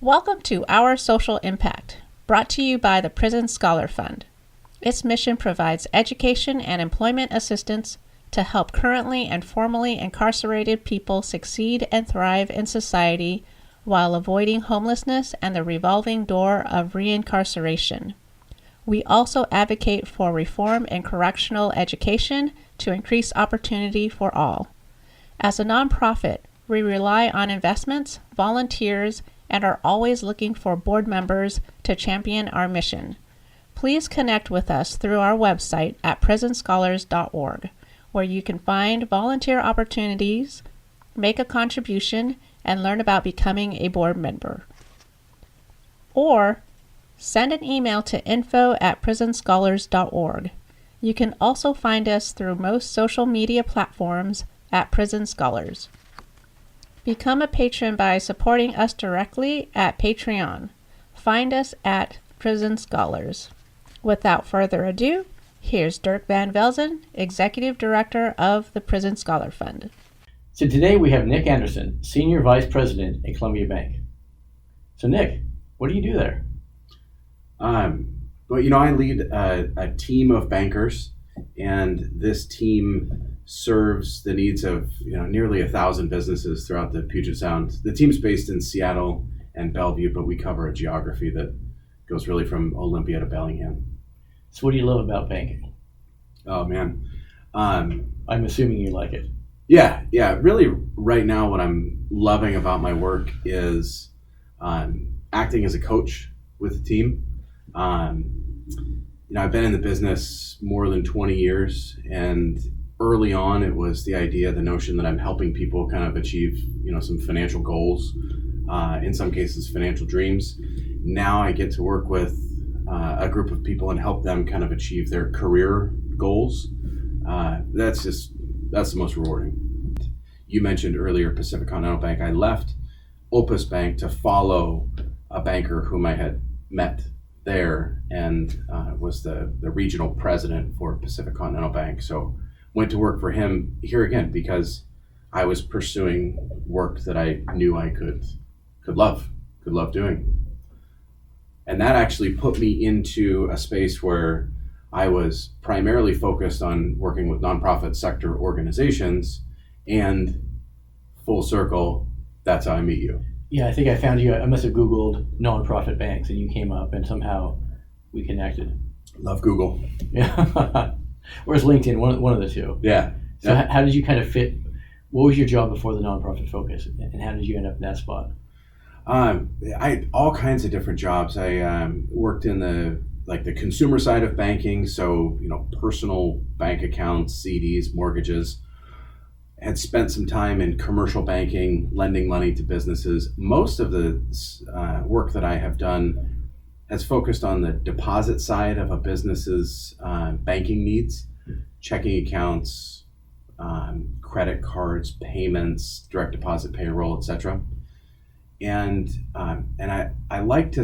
Welcome to Our Social Impact, brought to you by the Prison Scholar Fund. Its mission provides education and employment assistance to help currently and formerly incarcerated people succeed and thrive in society while avoiding homelessness and the revolving door of reincarceration. We also advocate for reform in correctional education to increase opportunity for all. As a nonprofit, we rely on investments, volunteers, and are always looking for board members to champion our mission. Please connect with us through our website at prisonscholars.org, where you can find volunteer opportunities, make a contribution, and learn about becoming a board member. Or send an email to info@prisonscholars.org. You can also find us through most social media platforms at Prison Scholars. Become a patron by supporting us directly at Patreon. Find us at Prison Scholars. Without further ado, here's Dirk Van Velzen, Executive Director of the Prison Scholar Fund. So today we have Nick Anderson, Senior Vice President at Columbia Bank. So Nick, what do you do there? Well, I lead a team of bankers, and this team serves the needs of nearly 1,000 businesses throughout the Puget Sound. The team's based in Seattle and Bellevue, but we cover a geography that goes really from Olympia to Bellingham. So what do you love about banking? Oh man, I'm assuming you like it. Yeah. Really, right now, what I'm loving about my work is acting as a coach with the team. I've been in the business more than 20 years, and early on, it was the notion that I'm helping people kind of achieve, some financial goals, in some cases, financial dreams. Now I get to work with a group of people and help them kind of achieve their career goals. That's the most rewarding. You mentioned earlier Pacific Continental Bank. I left Opus Bank to follow a banker whom I had met there and was the regional president for Pacific Continental Bank. So went to work for him here again because I was pursuing work that I knew I could love doing. And that actually put me into a space where I was primarily focused on working with nonprofit sector organizations, and full circle, that's how I meet you. Yeah, I think I found you. I must have Googled nonprofit banks and you came up and somehow we connected. Love Google. Yeah. Where's LinkedIn? One of the two. Yeah. So how did you kind of fit? What was your job before the nonprofit focus, and how did you end up in that spot? I had all kinds of different jobs. I worked in the consumer side of banking, so personal bank accounts, CDs, mortgages. Had spent some time in commercial banking, lending money to businesses. Most of the work that I have done has focused on the deposit side of a business's banking needs, checking accounts, credit cards, payments, direct deposit, payroll, etc. And I like to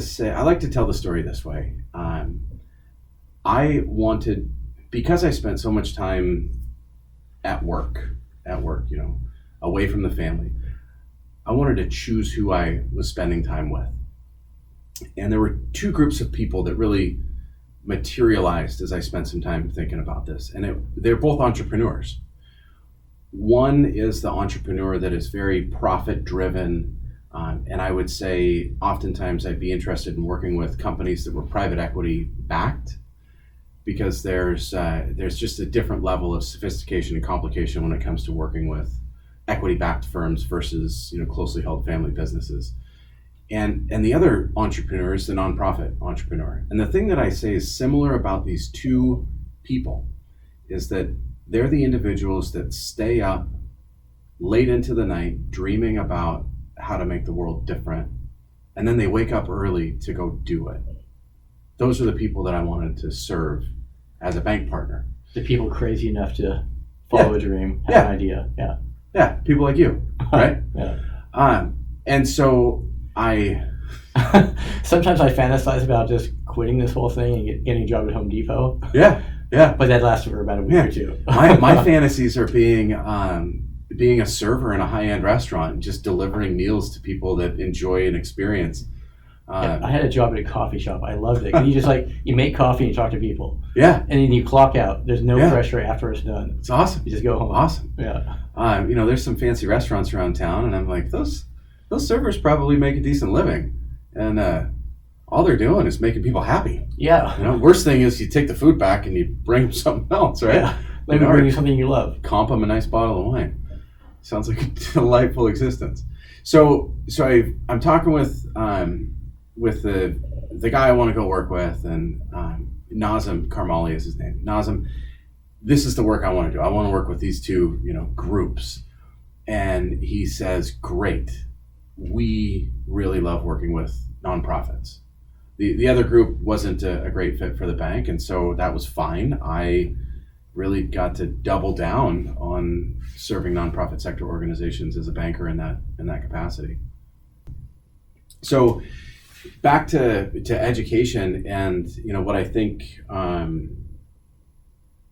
tell the story this way. I wanted, because I spent so much time at work, away from the family, I wanted to choose who I was spending time with. And there were two groups of people that really materialized as I spent some time thinking about this. And they're both entrepreneurs. One is the entrepreneur that is very profit driven. And I would say oftentimes I'd be interested in working with companies that were private equity backed, because there's just a different level of sophistication and complication when it comes to working with equity-backed firms versus closely held family businesses. And the other entrepreneur is the nonprofit entrepreneur. And the thing that I say is similar about these two people is that they're the individuals that stay up late into the night dreaming about how to make the world different, and then they wake up early to go do it. Those are the people that I wanted to serve as a bank partner. The people crazy enough to follow a dream, have an idea. Yeah, people like you, right? Yeah. And so sometimes I fantasize about just quitting this whole thing and getting a job at Home Depot. Yeah. But that lasted for about a week or two. my fantasies are being a server in a high-end restaurant, just delivering meals to people that enjoy an experience. I had a job at a coffee shop. I loved it. You just you make coffee and you talk to people. Yeah. And then you clock out. There's no pressure after it's done. It's awesome. You just go home. Awesome. Yeah. There's some fancy restaurants around town, and I'm like, those servers probably make a decent living, and all they're doing is making people happy. Yeah. Worst thing is you take the food back and you bring them something else, right? Yeah. Let me bring you something you love. Comp them a nice bottle of wine. Sounds like a delightful existence. So I'm talking with the guy I want to go work with, and Nazem Karmali is his name. Nazem, this is the work I want to do. I want to work with these two, groups. And he says, great. We really love working with nonprofits. The other group wasn't a great fit for the bank, and so that was fine. I really got to double down on serving nonprofit sector organizations as a banker in that capacity. So back to education, and what I think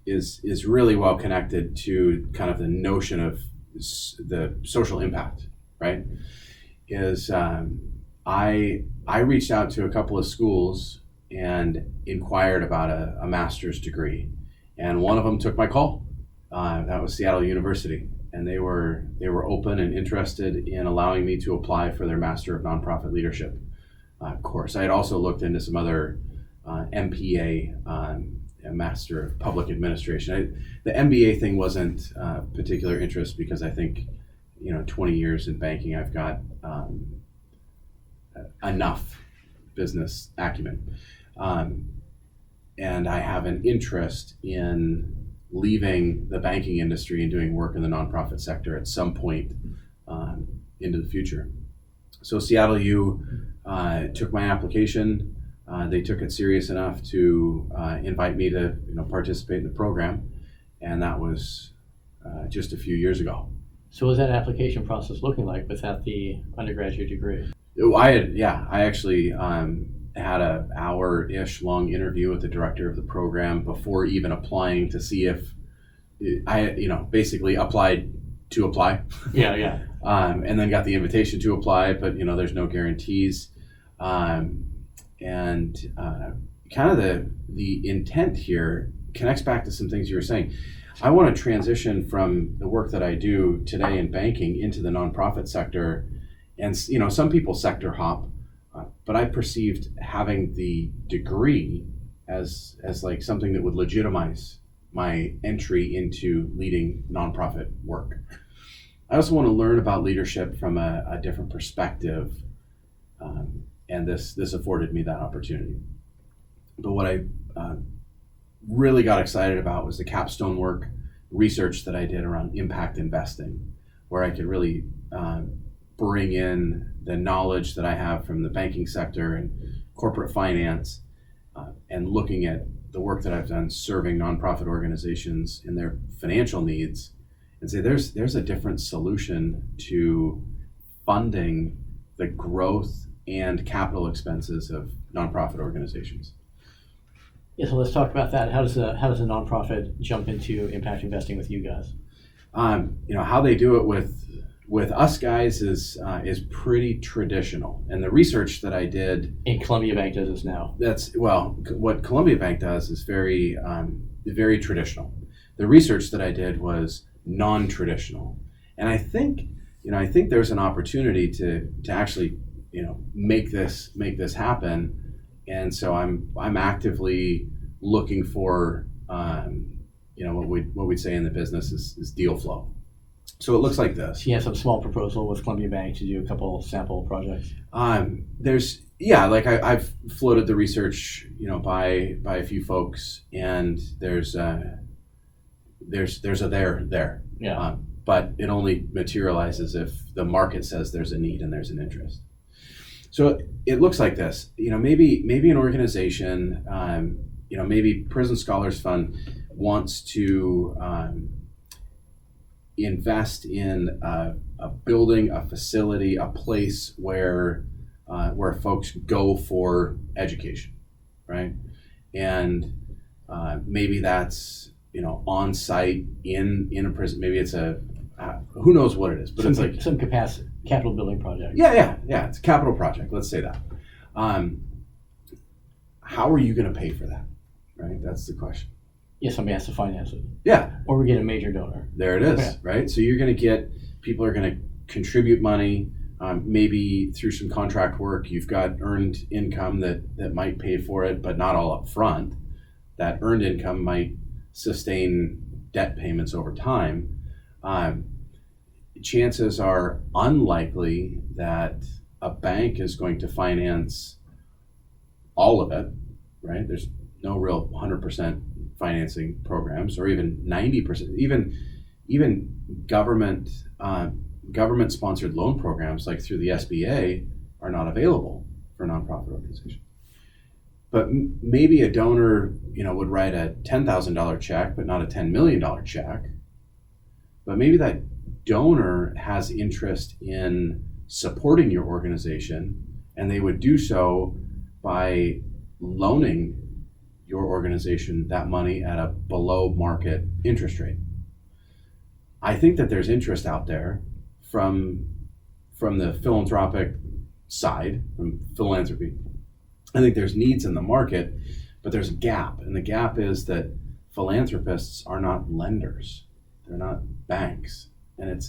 is really well connected to kind of the notion of the social impact, right? Is I reached out to a couple of schools and inquired about a master's degree, and one of them took my call. That was Seattle University, and they were open and interested in allowing me to apply for their Master of Nonprofit Leadership course. I had also looked into some other MPA, a Master of Public Administration. The MBA thing wasn't particular interest because I think 20 years in banking, I've got enough business acumen. And I have an interest in leaving the banking industry and doing work in the nonprofit sector at some point into the future. So Seattle U took my application. They took it serious enough to invite me to participate in the program, and that was just a few years ago. So what was that application process looking like without the undergraduate degree? I actually had an hour-ish long interview with the director of the program before even applying to see if I, basically applied to apply. Yeah. And then got the invitation to apply, but there's no guarantees. And kind of the intent here connects back to some things you were saying. I want to transition from the work that I do today in banking into the nonprofit sector. And some people sector hop, but I perceived having the degree as like something that would legitimize my entry into leading nonprofit work. I also want to learn about leadership from a different perspective, and this afforded me that opportunity. But what I really got excited about was the capstone work research that I did around impact investing, where I could really bring in the knowledge that I have from the banking sector and corporate finance, and looking at the work that I've done serving nonprofit organizations in their financial needs, and say there's a different solution to funding the growth and capital expenses of nonprofit organizations. Yeah, so let's talk about that. How does a nonprofit jump into impact investing with you guys? How they do it with us guys is pretty traditional, and the research that I did. And Columbia Bank does this now. What Columbia Bank does is very very traditional. The research that I did was non-traditional, and I think there's an opportunity to actually make this happen. And so I'm actively looking for what we'd say in the business is deal flow. So it looks like this. So you have some small proposal with Columbia Bank to do a couple sample projects. I've floated the research by a few folks, and there's a there. Yeah. But it only materializes if the market says there's a need and there's an interest. So it looks like this. Maybe an organization, maybe Prison Scholars Fund wants to invest in a building, a facility, a place where folks go for education, right? And maybe that's on site in a prison. Maybe it's who knows what it is, but it's like some capacity capital building project. Yeah. It's a capital project. Let's say that. How are you going to pay for that? Right? That's the question. Yeah, somebody has to finance it. Yeah. Or we get a major donor. There it is, Yeah. right? So you're going to get, people are going to contribute money, maybe through some contract work. You've got earned income that might pay for it, but not all up front. That earned income might sustain debt payments over time. Chances are unlikely that a bank is going to finance all of it, right? There's no real 100% financing programs, or even 90%. Even government sponsored loan programs, like through the SBA, are not available for nonprofit organizations. But maybe a donor, would write a $10,000 check, but not a $10 million check. But maybe that donor has interest in supporting your organization, and they would do so by loaning your organization that money at a below market interest rate. I think that there's interest out there from the philanthropic side, from philanthropy. I think there's needs in the market, but there's a gap. And the gap is that philanthropists are not lenders. They're not banks. And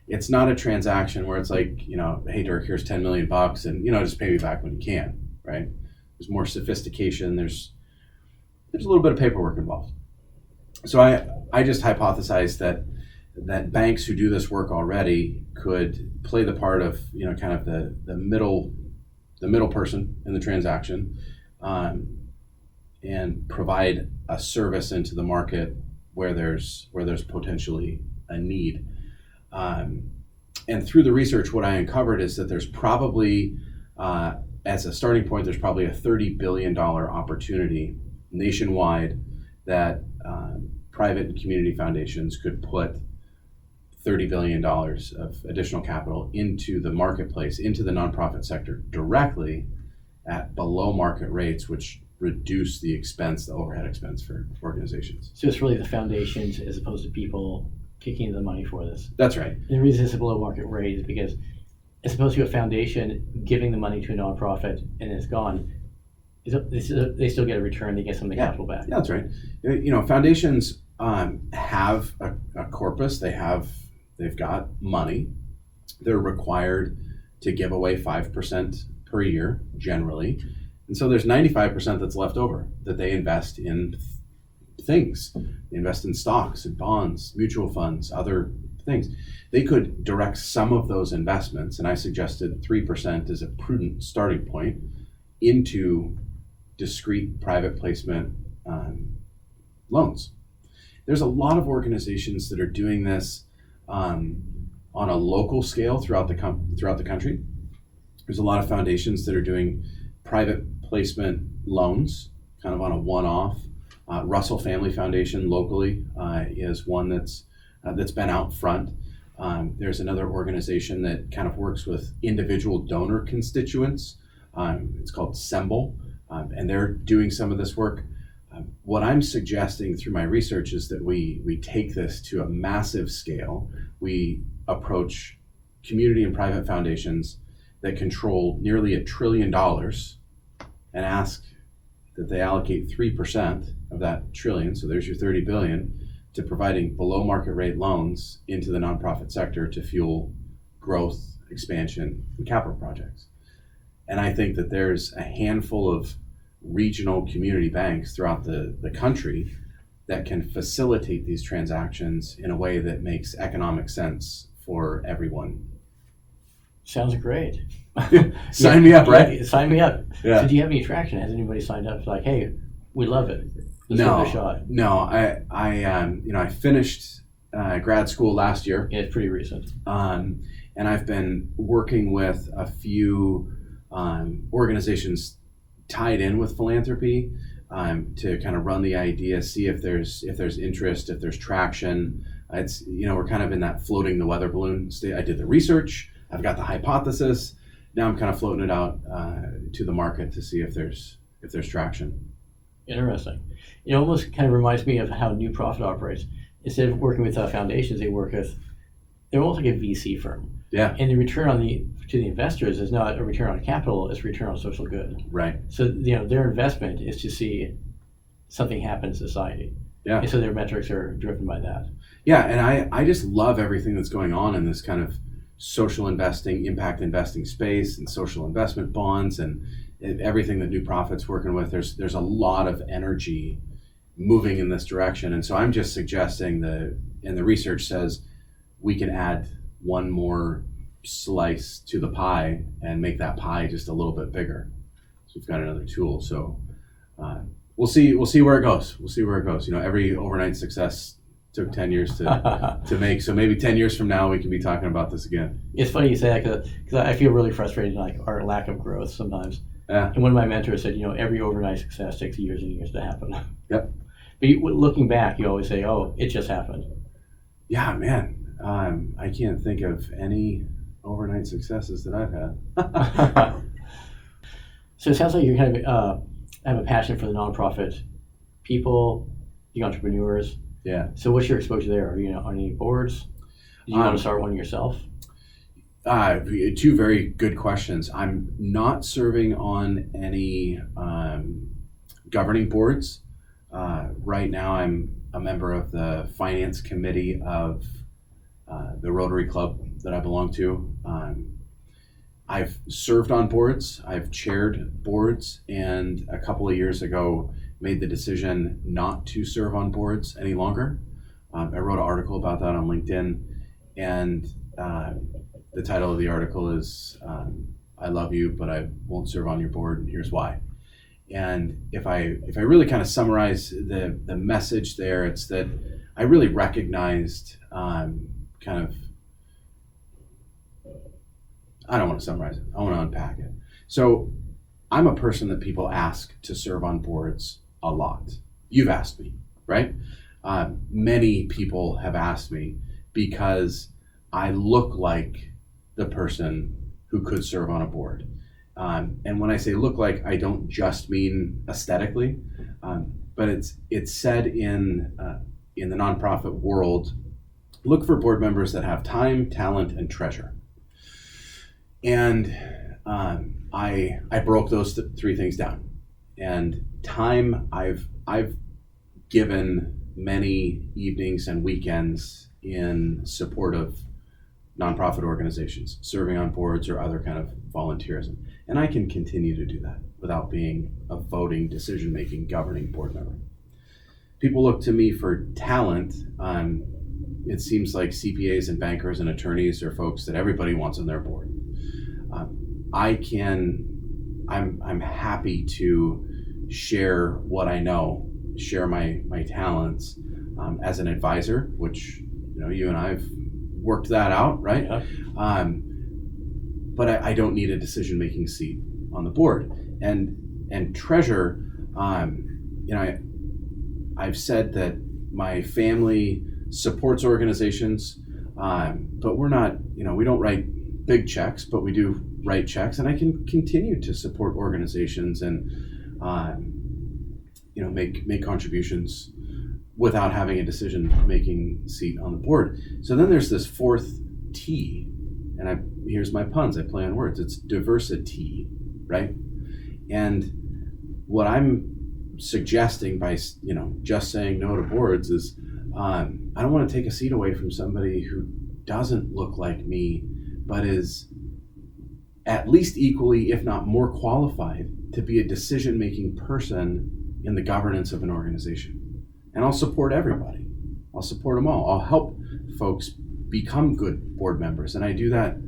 it's not a transaction where it's like, hey Dirk, here's 10 million bucks and, just pay me back when you can, right? There's more sophistication. There's a little bit of paperwork involved. So I just hypothesized that banks who do this work already could play the part of, kind of the middle person in the transaction, and provide a service into the market where there's potentially a need. And through the research, what I uncovered is that there's probably, as a starting point, there's probably a $30 billion opportunity nationwide that private and community foundations could put $30 billion of additional capital into the marketplace, into the nonprofit sector directly at below market rates, which reduce the overhead expense for organizations. So it's really the foundations as opposed to people kicking in the money for this. That's right. And the reason it's a below market rate is because as opposed to a foundation giving the money to a nonprofit and it's gone, they still get a return, they get some of the capital back. Yeah, that's right. Foundations have a corpus, they've got money. They're required to give away 5% per year, generally. And so there's 95% that's left over that they invest in things. They invest in stocks and bonds, mutual funds, other things. They could direct some of those investments, and I suggested 3% is a prudent starting point, into discrete private placement loans. There's a lot of organizations that are doing this on a local scale throughout the country. There's a lot of foundations that are doing private placement loans, kind of on a one-off. Russell Family Foundation locally is one that's been out front. There's another organization that kind of works with individual donor constituents. It's called Semble, and they're doing some of this work. What I'm suggesting through my research is that we take this to a massive scale. We approach community and private foundations that control nearly $1 trillion and ask that they allocate 3% of that trillion, so there's your 30 billion, to providing below market rate loans into the nonprofit sector to fuel growth, expansion, and capital projects. And I think that there's a handful of regional community banks throughout the country that can facilitate these transactions in a way that makes economic sense for everyone. Sounds great. Sign me up, right? Sign me up. Yeah. So do you have any traction? Has anybody signed up? Like, hey, we love it. Let's give it a shot. No. I finished grad school last year. Yeah, it's pretty recent. And I've been working with a few organizations tied in with philanthropy to kind of run the idea, see if there's interest, if there's traction. It's we're kind of in that floating the weather balloon state. I did the research. I've got the hypothesis. Now I'm kind of floating it out to the market to see if there's traction. Interesting. It almost kind of reminds me of how New Profit operates. Instead of working with foundations, they're almost like a VC firm. Yeah. And the return to the investors is not a return on capital; it's a return on social good. Right. So their investment is to see something happen in society. Yeah. And so their metrics are driven by that. Yeah, and I just love everything that's going on in this kind of social investing, impact investing space, and social investment bonds, and everything that New Profit's working with. There's a lot of energy moving in this direction, and so I'm just suggesting and the research says we can add one more slice to the pie and make that pie just a little bit bigger. So we've got another tool. So we'll see where it goes. We'll see where it goes. Every overnight success took 10 years to make. So maybe 10 years from now, we can be talking about this again. It's funny you say that because I feel really frustrated, like our lack of growth sometimes. Yeah. And one of my mentors said, every overnight success takes years and years to happen. Yep. But looking back, you always say, oh, it just happened. Yeah, man. I can't think of any overnight successes that I've had. So it sounds like you kind of have a passion for the nonprofit people, the entrepreneurs. Yeah. So what's your exposure there? Are you on any boards? Did you want to start one yourself? Two very good questions. I'm not serving on any governing boards. Right now, I'm a member of the finance committee of the Rotary Club that I belong to. I've served on boards, I've chaired boards, and a couple of years ago made the decision not to serve on boards any longer. I wrote an article about that on LinkedIn, and the title of the article is I love you, but I won't serve on your board, and here's why. And if I really kind of summarize the message there, it's that I really recognized I don't want to summarize it. I want to unpack it. So I'm a person that people ask to serve on boards a lot. You've asked me, right? Many people have asked me because I look like the person who could serve on a board. And when I say look like, I don't just mean aesthetically, but it's said in the nonprofit world, look for board members that have time, talent, and treasure. And I broke those three things down. And time, I've given many evenings and weekends in support of nonprofit organizations, serving on boards or other kind of volunteerism. And I can continue to do that without being a voting, decision-making, governing board member. People look to me for talent. It seems like CPAs and bankers and attorneys are folks that everybody wants on their board. I'm happy to share what I know, share my talents as an advisor, which you and I've worked that out, right? Yeah. But I don't need a decision-making seat on the board. And treasure, I've said that my family supports organizations, but we're not, we don't write big checks, but we do write checks, and I can continue to support organizations and make contributions without having a decision-making seat on the board. So then there's this fourth T, and here's my puns. I play on words. It's diversity, right? And what I'm suggesting by just saying no to boards is I don't want to take a seat away from somebody who doesn't look like me, but is at least equally, if not more qualified to be a decision-making person in the governance of an organization. And I'll support everybody. I'll support them all. I'll help folks become good board members. And I do that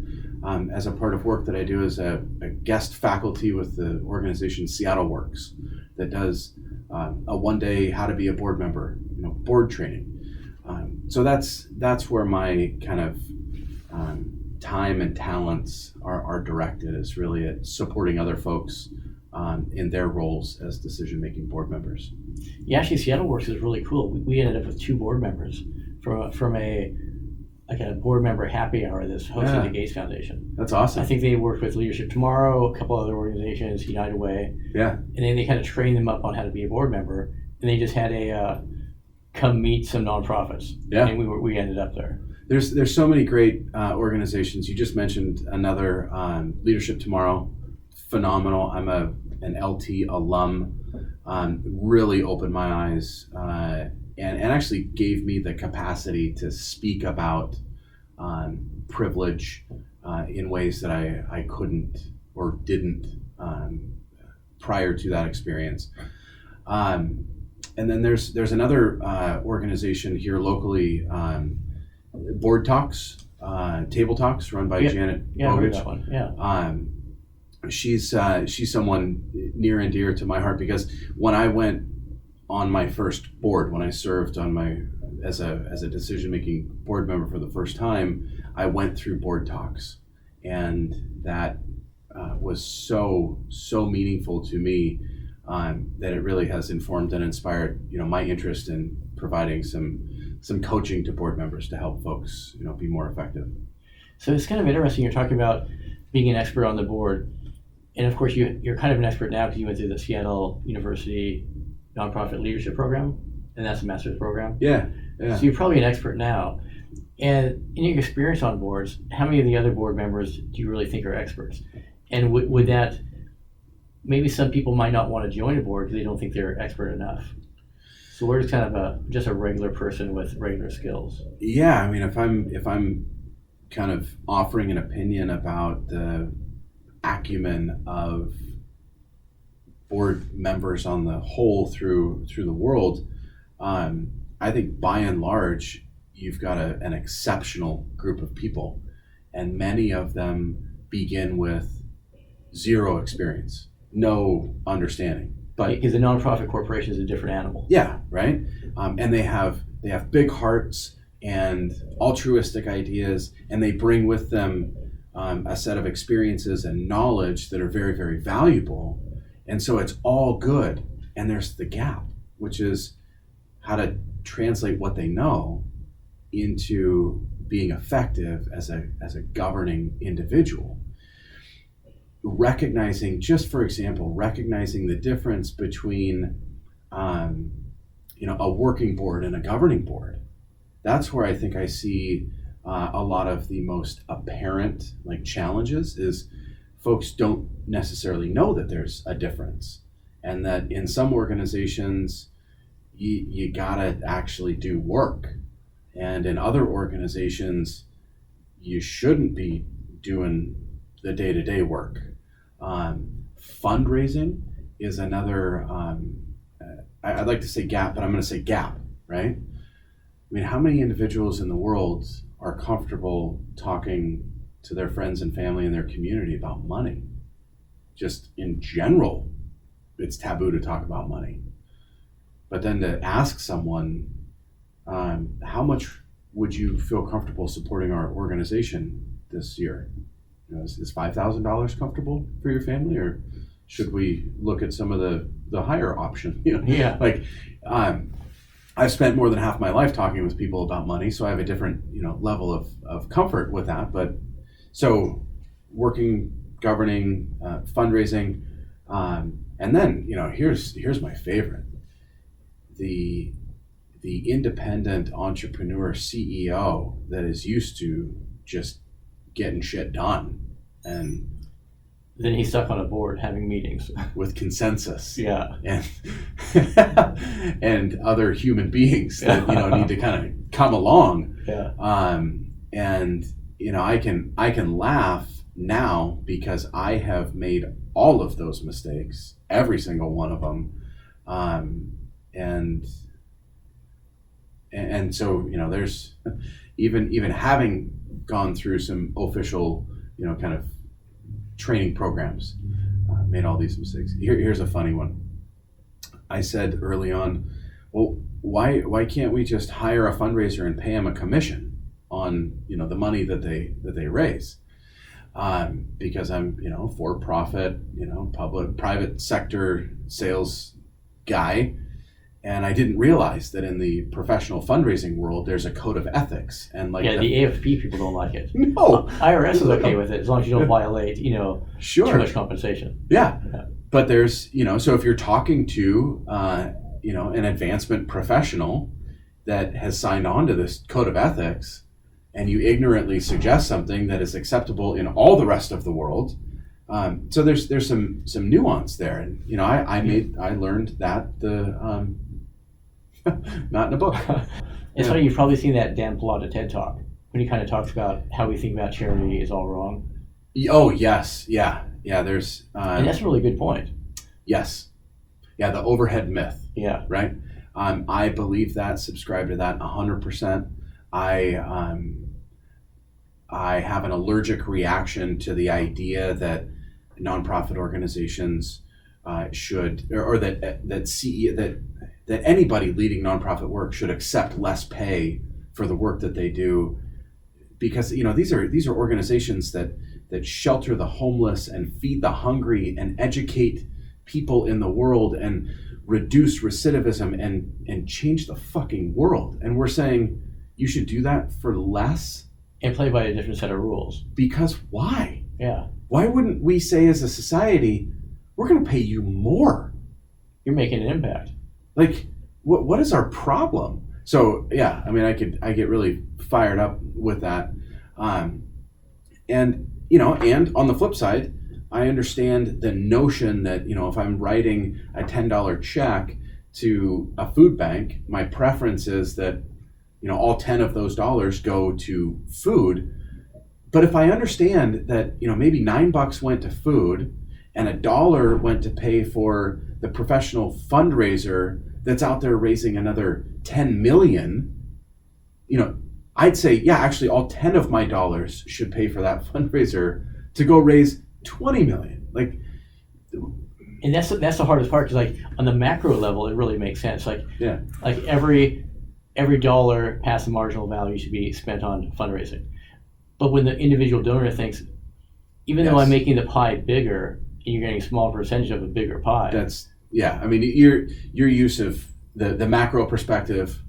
as a part of work that I do as a guest faculty with the organization Seattle Works that does a one-day how to be a board member, board training. So that's where my kind of time and talents are directed, is really at supporting other folks in their roles as decision-making board members. Yeah, actually, Seattle Works is really cool. We ended up with 2 board members from a board member happy hour that's hosted the Gates Foundation. That's awesome. I think they worked with Leadership Tomorrow, a couple other organizations, United Way. Yeah. And then they kind of trained them up on how to be a board member, and they just had a come meet some nonprofits. Yeah. And we ended up there. There's so many great organizations. You just mentioned another, Leadership Tomorrow, phenomenal. I'm an LT alum. Really opened my eyes and actually gave me the capacity to speak about privilege in ways that I couldn't or didn't prior to that experience. And then there's another organization here locally, Board Talks, Table Talks, run by Janet Yeah, I heard Bogich. that one. Yeah. She's someone near and dear to my heart, because when I went on my first board, when I served on as a decision-making board member for the first time, I went through Board Talks, and that was so meaningful to me that it really has informed and inspired my interest in providing some coaching to board members to help folks be more effective. So it's kind of interesting. You're talking about being an expert on the board, and of course you're kind of an expert now because you went through the Seattle University Nonprofit Leadership Program, and that's a master's program. Yeah. So you're probably an expert now. And in your experience on boards, how many of the other board members do you really think are experts? And would that, maybe some people might not want to join a board because they don't think they're expert enough. So we're just kind of just a regular person with regular skills. Yeah, I mean, if I'm kind of offering an opinion about the acumen of board members on the whole through the world, I think by and large you've got an exceptional group of people, and many of them begin with zero experience, no understanding. But because the nonprofit corporation is a different animal. Yeah, right. And they have big hearts and altruistic ideas, and they bring with them a set of experiences and knowledge that are very, very valuable. And so it's all good. And there's the gap, which is how to translate what they know into being effective as a governing individual. Recognizing the difference between a working board and a governing board. That's where I think I see a lot of the most apparent challenges is folks don't necessarily know that there's a difference, and that in some organizations you gotta actually do work, and in other organizations you shouldn't be doing the day-to-day work. Fundraising is another, I'd like to say gap, but I'm going to say gap, right? I mean, how many individuals in the world are comfortable talking to their friends and family and their community about money? Just in general, it's taboo to talk about money. But then to ask someone, how much would you feel comfortable supporting our organization this year? Is $5,000 comfortable for your family, or should we look at some of the higher option? Yeah. I've spent more than half my life talking with people about money, so I have a different level of comfort with that. But so working, governing, fundraising, and then here's my favorite: the independent entrepreneur CEO that is used to just getting shit done, and then he's stuck on a board having meetings with consensus. Yeah. And and other human beings that need to kind of come along. Yeah. And I can laugh now because I have made all of those mistakes, every single one of them, and so there's even having gone through some official, kind of training programs, made all these mistakes. Here's a funny one. I said early on, well, why can't we just hire a fundraiser and pay them a commission on, the money that they raise? Because I'm, for-profit, private sector sales guy. And I didn't realize that in the professional fundraising world, there's a code of ethics. And the AFP people don't like it. No. IRS is okay with it as long as you don't violate, Sure. too much compensation. Yeah. But there's, so if you're talking to, an advancement professional that has signed on to this code of ethics, and you ignorantly suggest something that is acceptable in all the rest of the world. So there's some nuance there, and I learned that not in a book. It's funny, you've probably seen that Dan Pallotta TED Talk when he kind of talks about how we think about charity is all wrong. Oh yes, yeah. There's and that's a really good point. Yes, yeah. The overhead myth. Yeah. Right. I believe that. Subscribe to that 100%. I have an allergic reaction to the idea that nonprofit organizations should, or that anybody leading nonprofit work should accept less pay for the work that they do, because these are organizations that shelter the homeless and feed the hungry and educate people in the world and reduce recidivism and change the fucking world. And we're saying you should do that for less and play by a different set of rules. Because why? Yeah. Why wouldn't we say as a society, we're going to pay you more? You're making an impact. Like, what is our problem? So yeah, I mean, I get really fired up with that, and on the flip side, I understand the notion that if I'm writing a $10 check to a food bank, my preference is that all 10 of those dollars go to food. But if I understand that maybe $9 went to food and $1 went to pay for the professional fundraiser that's out there raising another 10 million, I'd say, yeah, actually all 10 of my dollars should pay for that fundraiser to go raise 20 million. Like, and that's the hardest part, because on the macro level, it really makes sense. Like every dollar past the marginal value should be spent on fundraising. But when the individual donor thinks, even though I'm making the pie bigger, and you're getting a small percentage of a bigger pie. I mean, your use of the macro perspective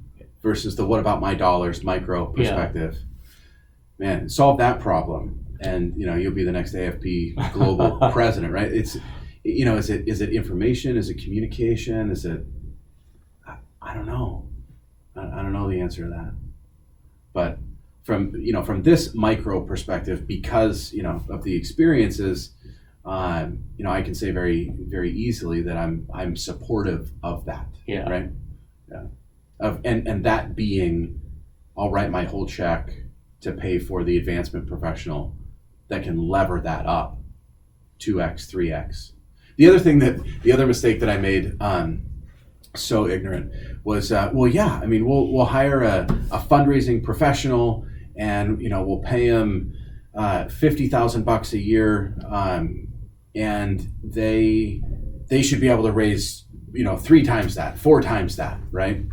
versus the what about my dollars micro perspective. Yeah. Man, solve that problem, and you'll be the next AFP global president, right? It's is it information? Is it communication? Is it I don't know. I don't know the answer to that. But from this micro perspective, because of the experiences, I can say very, very easily that I'm supportive of that. Yeah. Right. Yeah. And that being, I'll write my whole check to pay for the advancement professional that can lever that up 2x, 3x. The other mistake that I made, so ignorant, was we'll hire a fundraising professional, and we'll pay him $50,000 a year, and they should be able to raise 3 times that, 4 times that, right?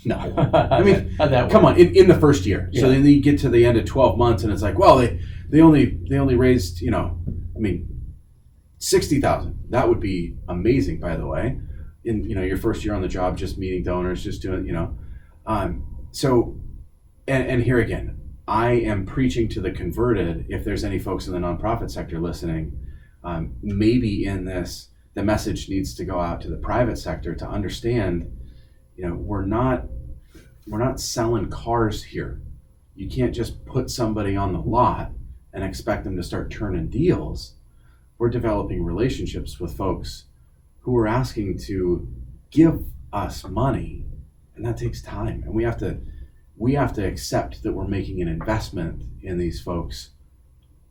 No, I mean, come on, in the first year. Yeah. So then you get to the end of 12 months, and it's like, well, they only raised $60,000. That would be amazing, by the way. In your first year on the job, just meeting donors, just doing so, and here again, I am preaching to the converted. If there's any folks in the nonprofit sector listening, maybe in this, the message needs to go out to the private sector to understand, we're not selling cars here. You can't just put somebody on the lot and expect them to start turning deals. We're developing relationships with folks who are asking to give us money, and that takes time. And we have to accept that we're making an investment in these folks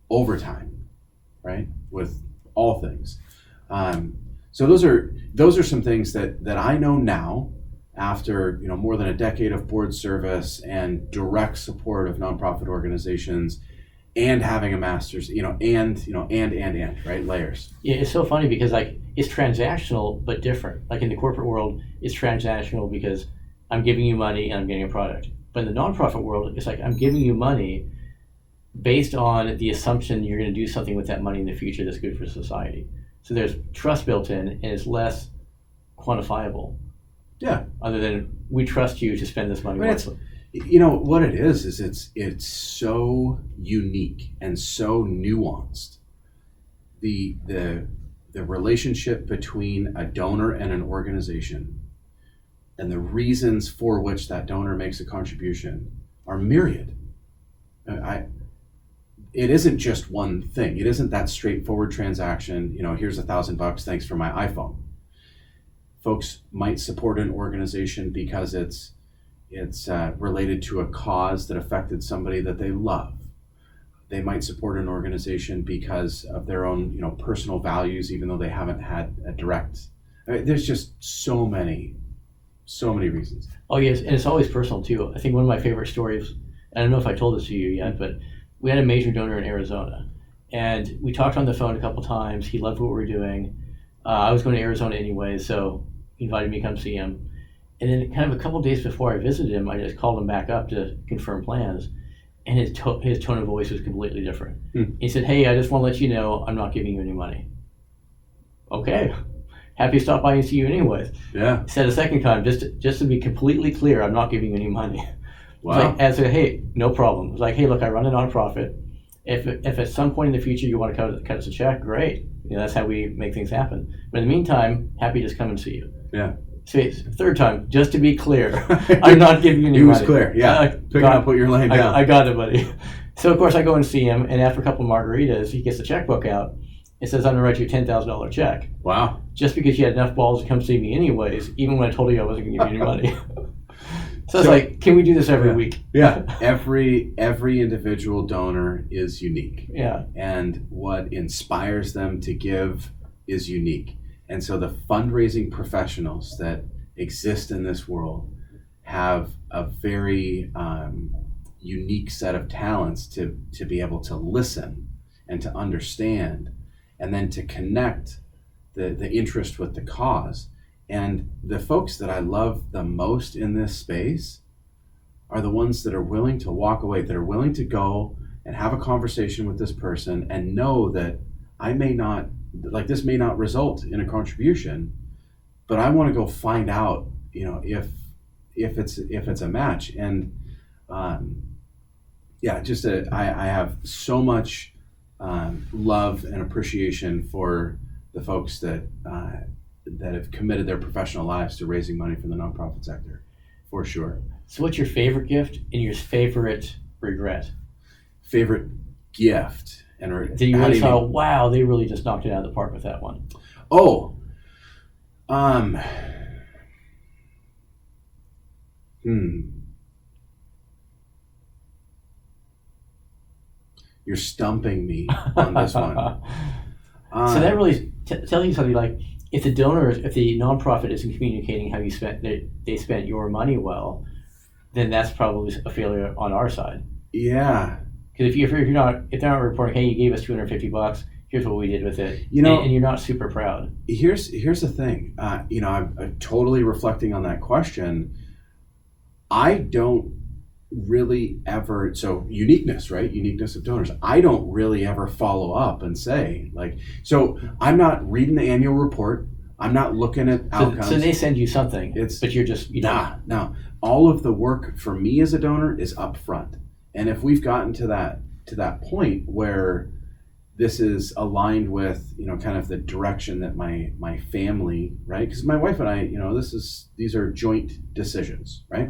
over time, right? With all things. So those are some things that I know now, after more than a decade of board service and direct support of nonprofit organizations, and having a master's, and right, layers. Yeah, it's so funny because it's transactional but different. Like in the corporate world, it's transactional because I'm giving you money and I'm getting a product. But in the nonprofit world, it's like I'm giving you money based on the assumption you're going to do something with that money in the future that's good for society. So there's trust built in, and it's less quantifiable. Yeah. Other than we trust you to spend this money wisely. What it is it's so unique and so nuanced. The relationship between a donor and an organization and the reasons for which that donor makes a contribution are myriad. it isn't just one thing. It isn't that straightforward transaction. Here's $1,000. Thanks for my iPhone. Folks might support an organization because it's related to a cause that affected somebody that they love. They might support an organization because of their own, personal values, even though they haven't had a direct. There's just so many reasons. Oh yes, and it's always personal too. I think one of my favorite stories, I don't know if I told this to you yet, but we had a major donor in Arizona, and we talked on the phone a couple times. He loved what we were doing. I was going to Arizona anyway, so he invited me to come see him. And then kind of a couple days before I visited him, I just called him back up to confirm plans. And his tone of voice was completely different. He said, "Hey, I just want to let you know I'm not giving you any money." Okay, happy to stop by and see you anyways. Yeah. He said a second time, just to be completely clear, I'm not giving you any money. Wow. I said, "Hey, no problem." It was like, "Hey, look, I run a nonprofit. If at some point in the future you want to cut us a check, great. That's how we make things happen. But in the meantime, happy to just come and see you." Yeah. So third time, just to be clear, I'm not giving you any money. He was clear, yeah. Picking up what you're laying down. I got it, buddy. So of course I go and see him, and after a couple of margaritas, he gets the checkbook out. It says, "I'm gonna write you a $10,000 check." Wow. Just because you had enough balls to come see me anyways, even when I told you I wasn't gonna give you any money. So it's like, can we do this every week? Yeah. Every individual donor is unique. Yeah. And what inspires them to give is unique. And so the fundraising professionals that exist in this world have a very unique set of talents to be able to listen and to understand, and then to connect the interest with the cause. And the folks that I love the most in this space are the ones that are willing to walk away, that are willing to go and have a conversation with this person and know that this may not result in a contribution, but I want to go find out, if it's a match. And I have so much love and appreciation for the folks that have committed their professional lives to raising money for the nonprofit sector, for sure. So what's your favorite gift and your favorite regret? Favorite gift. And that you really saw, wow, they really just knocked it out of the park with that one. Oh, You're stumping me on this one. So that really tells you something like, if the nonprofit isn't communicating how they spent your money well, then that's probably a failure on our side. Yeah. Because if they're not reporting, "Hey, you gave us $250, here's what we did with it," and you're not super proud. Here's the thing. I'm totally reflecting on that question. I don't really ever, so uniqueness, right? Uniqueness of donors. I don't really ever follow up and say, so I'm not reading the annual report. I'm not looking at outcomes. So they send you something, but you're just, No. All of the work for me as a donor is up front. And if we've gotten to that point where this is aligned with, kind of the direction that my family, right? Because my wife and I, these are joint decisions, right?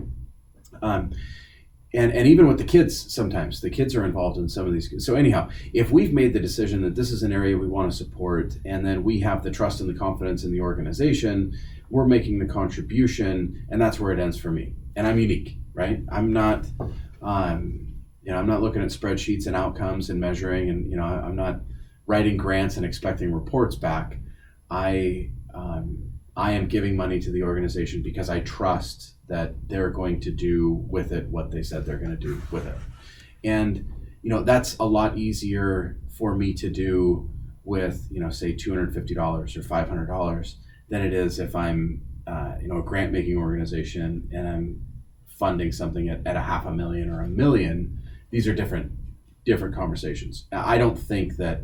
And even with the kids, sometimes the kids are involved in some of these. So anyhow, if we've made the decision that this is an area we want to support, and then we have the trust and the confidence in the organization, we're making the contribution, and that's where it ends for me. And I'm unique, right? I'm not, I'm not looking at spreadsheets and outcomes and measuring, and I'm not writing grants and expecting reports back. I am giving money to the organization because I trust that they're going to do with it what they said they're going to do with it. And, that's a lot easier for me to do with, say $250 or $500 than it is if I'm, a grant making organization and I'm funding something at $500,000 or $1 million. These are different conversations. I don't think that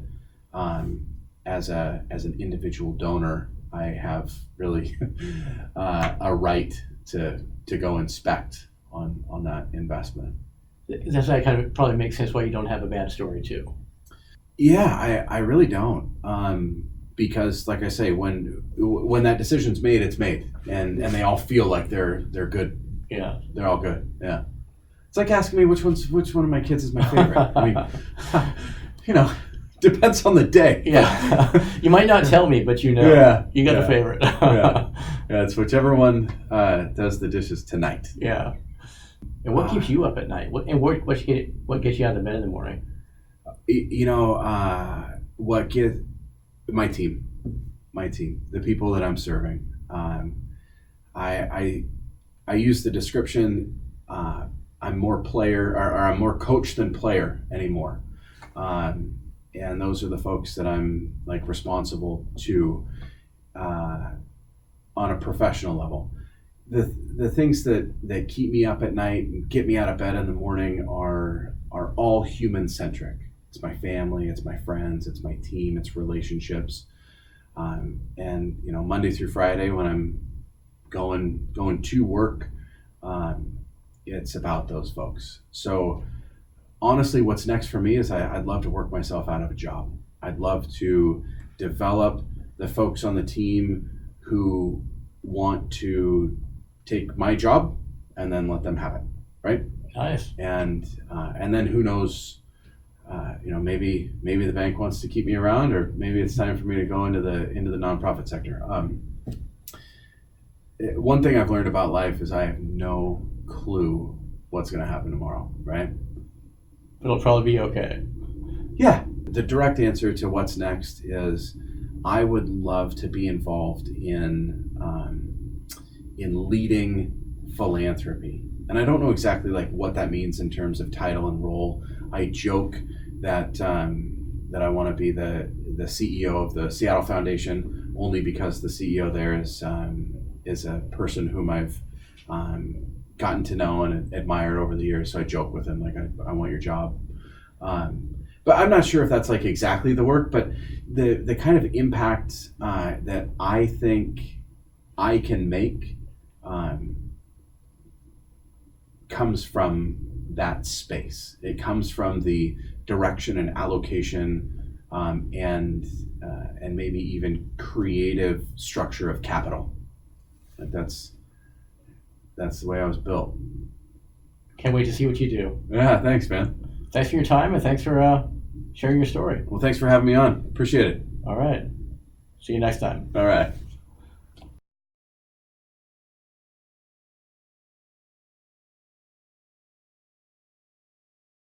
as an individual donor, I have really a right to go inspect on that investment. That's why it kind of probably makes sense why you don't have a bad story too. Yeah, I really don't. Because like I say, when that decision's made, it's made, and they all feel like they're good. Yeah, they're all good. Yeah. It's like asking me which one of my kids is my favorite. I mean, depends on the day. Yeah. You might not tell me, but you Yeah. You got a favorite. Yeah, it's whichever one does the dishes tonight. Yeah. And what keeps you up at night? What gets you out of bed in the morning? What gets my team, the people that I'm serving. I use the description. I'm more player, or I'm more coach than player anymore. And those are the folks that I'm like responsible to on a professional level. The things that keep me up at night and get me out of bed in the morning are all human centric. It's my family, it's my friends, it's my team, it's relationships. And Monday through Friday when I'm going to work, it's about those folks. So honestly, what's next for me is I'd love to work myself out of a job. I'd love to develop the folks on the team who want to take my job and then let them have it, right? Nice. And then who knows, maybe the bank wants to keep me around, or maybe it's time for me to go into the nonprofit sector. One thing I've learned about life is I have no clue what's going to happen tomorrow, right? It'll probably be okay. Yeah. The direct answer to what's next is I would love to be involved in leading philanthropy. And I don't know exactly like what that means in terms of title and role. I joke that I want to be the CEO of the Seattle Foundation only because the CEO there is a person whom I've gotten to know and admired over the years. So I joke with him like, I want your job. But I'm not sure if that's like exactly the work, but the kind of impact that I think I can make comes from that space. It comes from the direction and allocation and maybe even creative structure of capital. Like that's the way I was built. Can't wait to see what you do. Yeah, thanks, man. Thanks for your time, and thanks for sharing your story. Well, thanks for having me on. Appreciate it. All right. See you next time. All right.